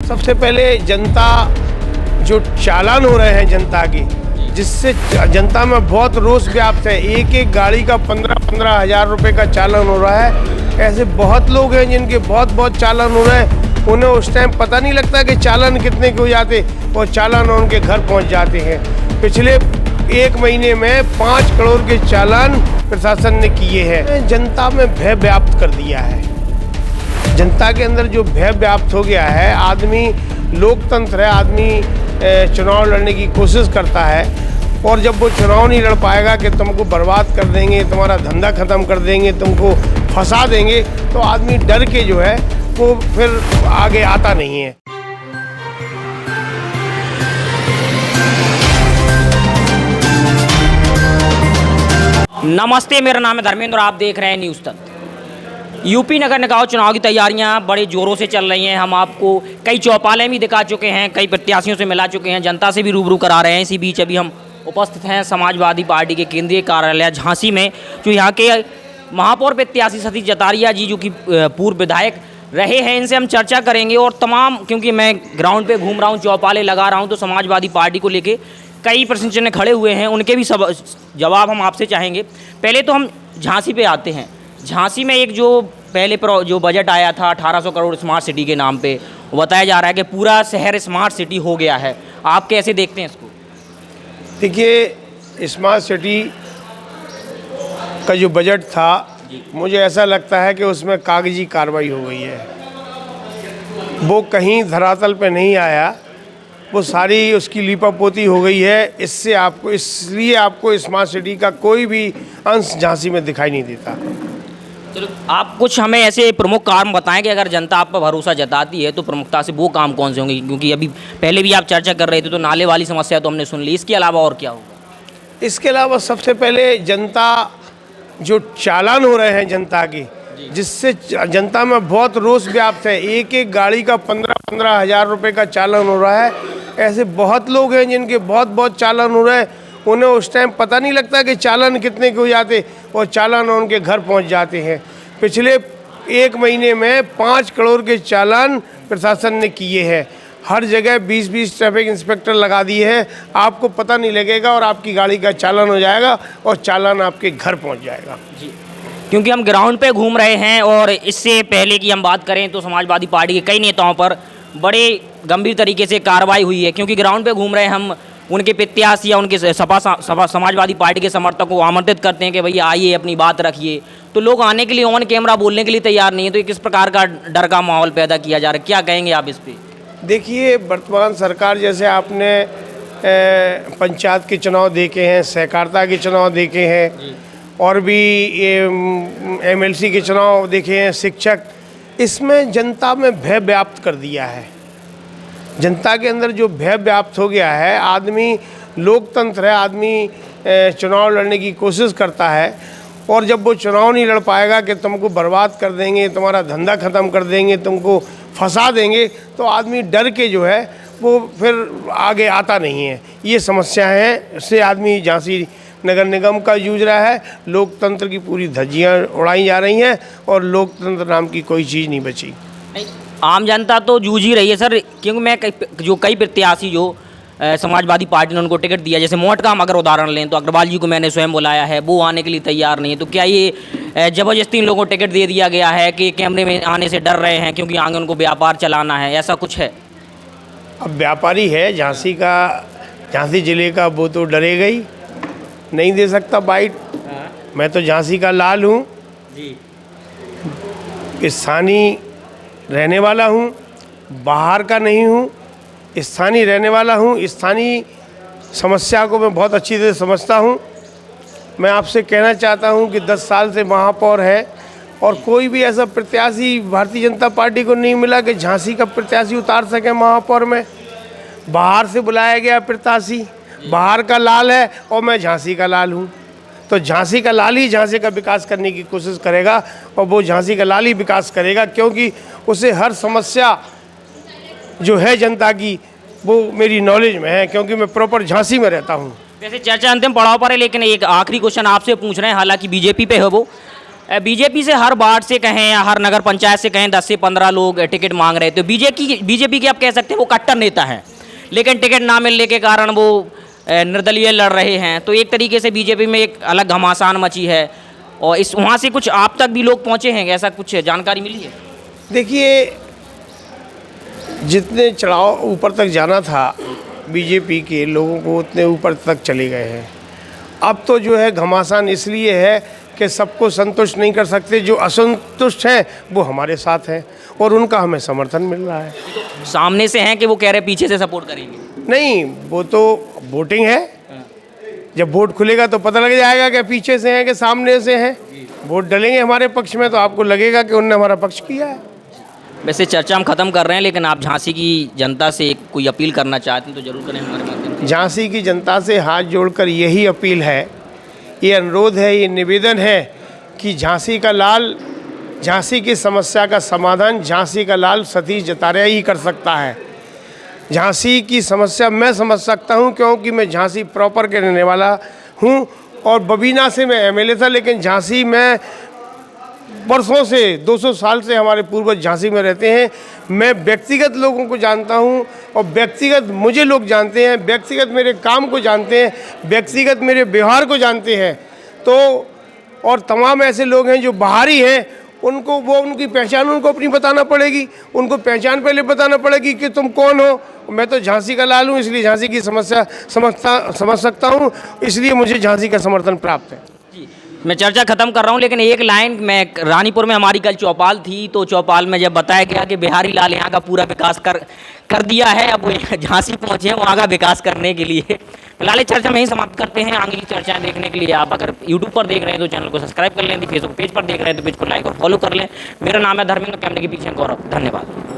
सबसे पहले जनता जो चालान हो रहे हैं जनता के, जिससे जनता में बहुत रोष व्याप्त है। एक एक गाड़ी का 15-15 हज़ार रुपये का चालान हो रहा है। ऐसे बहुत लोग हैं जिनके बहुत चालान हो रहे हैं। उन्हें उस टाइम पता नहीं लगता कि चालान कितने के हो जाते और चालान उनके घर पहुंच जाते हैं। पिछले 1 महीने में 5 करोड़ के चालान प्रशासन ने किए हैं। जनता में भय व्याप्त कर दिया है। जनता के अंदर जो भय व्याप्त हो गया है, आदमी लोकतंत्र है, आदमी चुनाव लड़ने की कोशिश करता है और जब वो चुनाव नहीं लड़ पाएगा कि तुमको बर्बाद कर देंगे, तुम्हारा धंधा ख़त्म कर देंगे, तुमको फंसा देंगे, तो आदमी डर के जो है वो फिर आगे आता नहीं है। नमस्ते, मेरा नाम है धर्मेंद्र, आप देख रहे हैं न्यूज़ तक। यूपी नगर निकाय चुनाव की तैयारियां बड़े जोरों से चल रही हैं। हम आपको कई चौपालें भी दिखा चुके हैं, कई प्रत्याशियों से मिला चुके हैं, जनता से भी रूबरू करा रहे हैं। इसी बीच अभी हम उपस्थित हैं समाजवादी पार्टी के केंद्रीय कार्यालय झांसी में, जो यहाँ के महापौर प्रत्याशी सतीश जतारिया जी, जो कि पूर्व विधायक रहे हैं, इनसे हम चर्चा करेंगे। और तमाम, क्योंकि मैं ग्राउंड पे घूम रहा हूँ, चौपालें लगा रहा हूँ, तो समाजवादी पार्टी को लेके कई प्रश्न चिन्ह खड़े हुए हैं, उनके भी सब जवाब हम आपसे चाहेंगे। पहले तो हम झांसी पे आते हैं। झांसी में एक जो पहले जो बजट आया था 1800 करोड़ स्मार्ट सिटी के नाम पे, वो बताया जा रहा है कि पूरा शहर स्मार्ट सिटी हो गया है। आप कैसे देखते हैं इसको? देखिए, स्मार्ट सिटी का जो बजट था, मुझे ऐसा लगता है कि उसमें कागजी कार्रवाई हो गई है। वो कहीं धरातल पे नहीं आया, वो सारी उसकी लीपापोती हो गई है। इसलिए आपको स्मार्ट सिटी का कोई भी अंश झांसी में दिखाई नहीं देता। चलो, आप कुछ हमें ऐसे प्रमुख काम बताएं कि अगर जनता आप पर भरोसा जताती है तो प्रमुखता से वो काम कौन से होंगे? क्योंकि अभी पहले भी आप चर्चा कर रहे थे, तो नाले वाली समस्या तो हमने सुन ली, इसके अलावा और क्या होगा? इसके अलावा सबसे पहले जनता जो चालान हो रहे हैं जनता के, जिससे जनता में बहुत रोष व्याप्त है। एक एक गाड़ी का 15-15 हज़ार रुपये का चालान हो रहा है। ऐसे बहुत लोग हैं जिनके बहुत चालान हो रहे हैं। उन्हें उस टाइम पता नहीं लगता कि चालान कितने के हो जाते और चालान उनके घर पहुंच जाते हैं। पिछले 1 महीने में 5 करोड़ के चालान प्रशासन ने किए हैं। हर जगह 20-20 ट्रैफिक इंस्पेक्टर लगा दिए हैं। आपको पता नहीं लगेगा और आपकी गाड़ी का चालान हो जाएगा और चालान आपके घर पहुंच जाएगा। जी, क्योंकि हम ग्राउंड पे घूम रहे हैं और इससे पहले की हम बात करें तो समाजवादी पार्टी के कई नेताओं पर बड़े गंभीर तरीके से कार्रवाई हुई है। क्योंकि ग्राउंड पे घूम रहे हैं हम, उनके प्रत्याशी या उनके समाजवादी पार्टी के समर्थकों को आमंत्रित करते हैं कि भैया आइए, अपनी बात रखिए, तो लोग आने के लिए ऑन कैमरा बोलने के लिए तैयार नहीं है। तो ये किस प्रकार का डर का माहौल पैदा किया जा रहा है? क्या कहेंगे आप इस पर? देखिए, वर्तमान सरकार, जैसे आपने पंचायत के चुनाव देखे हैं, सहकारिता के चुनाव देखे हैं और भी MLC के चुनाव देखे हैं, शिक्षक, इसमें जनता में भय व्याप्त कर दिया है। जनता के अंदर जो भय व्याप्त हो गया है, आदमी लोकतंत्र है, आदमी चुनाव लड़ने की कोशिश करता है और जब वो चुनाव नहीं लड़ पाएगा कि तुमको बर्बाद कर देंगे, तुम्हारा धंधा ख़त्म कर देंगे, तुमको फंसा देंगे, तो आदमी डर के जो है वो फिर आगे आता नहीं है। ये समस्या है, इससे आदमी झांसी नगर निगम का जूझ रहा है। लोकतंत्र की पूरी धज्जियाँ उड़ाई जा रही हैं और लोकतंत्र नाम की कोई चीज़ नहीं बची। आम जनता तो जूझ ही रही है सर, क्योंकि मैं कई प्रत्याशी जो समाजवादी पार्टी ने उनको टिकट दिया, जैसे मोहट का हम अगर उदाहरण लें तो अग्रवाल जी को मैंने स्वयं बुलाया है, वो आने के लिए तैयार नहीं है। तो क्या ये ज़बरदस्ती इन लोगों को टिकट दे दिया गया है कि कैमरे में आने से डर रहे हैं क्योंकि आगे उनको व्यापार चलाना है, ऐसा कुछ है? अब व्यापारी है झांसी ज़िले का, वो तो डरेगा ही, नहीं दे सकता बाइट। मैं तो झांसी का लाल हूँ जी, स्थानीय रहने वाला हूँ, बाहर का नहीं हूँ, स्थानीय रहने वाला हूँ। स्थानीय समस्या को मैं बहुत अच्छी तरह समझता हूँ। मैं आपसे कहना चाहता हूँ कि 10 साल से महापौर है और कोई भी ऐसा प्रत्याशी भारतीय जनता पार्टी को नहीं मिला कि झांसी का प्रत्याशी उतार सके महापौर में। बाहर से बुलाया गया प्रत्याशी, बाहर का लाल है और मैं झांसी का लाल हूँ, तो झांसी का लाल ही झांसी का विकास करने की कोशिश करेगा और वो झांसी का लाल ही विकास करेगा, क्योंकि उसे हर समस्या जो है जनता की वो मेरी नॉलेज में है, क्योंकि मैं प्रॉपर झांसी में रहता हूँ। वैसे चर्चा अंतिम पड़ाव पर है, लेकिन एक आखिरी क्वेश्चन आपसे पूछ रहे हैं, हालांकि बीजेपी पे है वो, बीजेपी से हर वार्ड से कहें या हर नगर पंचायत से कहें 10 से 15 लोग टिकट मांग रहे थे। तो बीजेपी के आप कह सकते हैं वो कट्टर नेता हैं, लेकिन टिकट ना मिलने के कारण वो निर्दलीय लड़ रहे हैं। तो एक तरीके से बीजेपी में एक अलग घमासान मची है, और इस वहाँ से कुछ आप तक भी लोग पहुँचे हैं, ऐसा कुछ जानकारी मिली है? देखिए, जितने चढ़ाव ऊपर तक जाना था बीजेपी के लोगों को, उतने ऊपर तक चले गए हैं। अब तो जो है घमासान इसलिए है कि सबको संतुष्ट नहीं कर सकते। जो असंतुष्ट हैं वो हमारे साथ हैं और उनका हमें समर्थन मिल रहा है। सामने से हैं कि वो कह रहे पीछे से सपोर्ट करेंगे? नहीं, वो तो वोटिंग है, जब वोट खुलेगा तो पता लग जाएगा कि पीछे से हैं कि सामने से हैं। वोट डलेंगे हमारे पक्ष में तो आपको लगेगा कि उन्होंने हमारा पक्ष किया है। वैसे चर्चा हम ख़त्म कर रहे हैं, लेकिन आप झांसी की जनता से कोई अपील करना चाहते हैं तो जरूर करें हमारे माध्यम से। झांसी की जनता से हाथ जोड़कर यही अपील है, ये अनुरोध है, ये निवेदन है कि झांसी का लाल, झांसी की समस्या का समाधान झांसी का लाल सतीश जतारिया ही कर सकता है। झांसी की समस्या मैं समझ सकता हूं, क्योंकि मैं झांसी प्रॉपर के रहने वाला हूं और बबीना से मैं एमएलए था, लेकिन झांसी में वर्षों से 200 साल से हमारे पूर्वज झांसी में रहते हैं। मैं व्यक्तिगत लोगों को जानता हूं और व्यक्तिगत मुझे लोग जानते हैं, व्यक्तिगत मेरे काम को जानते हैं, व्यक्तिगत मेरे व्यवहार को जानते हैं। तो और तमाम ऐसे लोग हैं जो बाहरी हैं, उनको वो उनकी पहचान उनको अपनी बताना पड़ेगी, उनको पहचान पहले बताना पड़ेगी कि तुम कौन हो। मैं तो झांसी का लाल हूँ, इसलिए झांसी की समस्या समझ सकता हूँ, इसलिए मुझे झांसी का समर्थन प्राप्त है। मैं चर्चा खत्म कर रहा हूं, लेकिन एक लाइन, मैं रानीपुर में हमारी कल चौपाल थी, तो चौपाल में जब बताया गया कि बिहारी लाल यहाँ का पूरा विकास कर दिया है, अब वो झांसी पहुँचे हैं वहाँ का विकास करने के लिए। फिलहाल चर्चा में ही समाप्त करते हैं। आगे की चर्चाएं देखने के लिए आप अगर यूट्यूब पर देख रहे हैं तो चैनल को सब्सक्राइब कर लें, फेसबुक पेज पर देख रहे हैं तो पेज को लाइक और फॉलो कर लें। मेरा नाम है धर्मेंद्र, कैमरे के पीछे गौरव। धन्यवाद।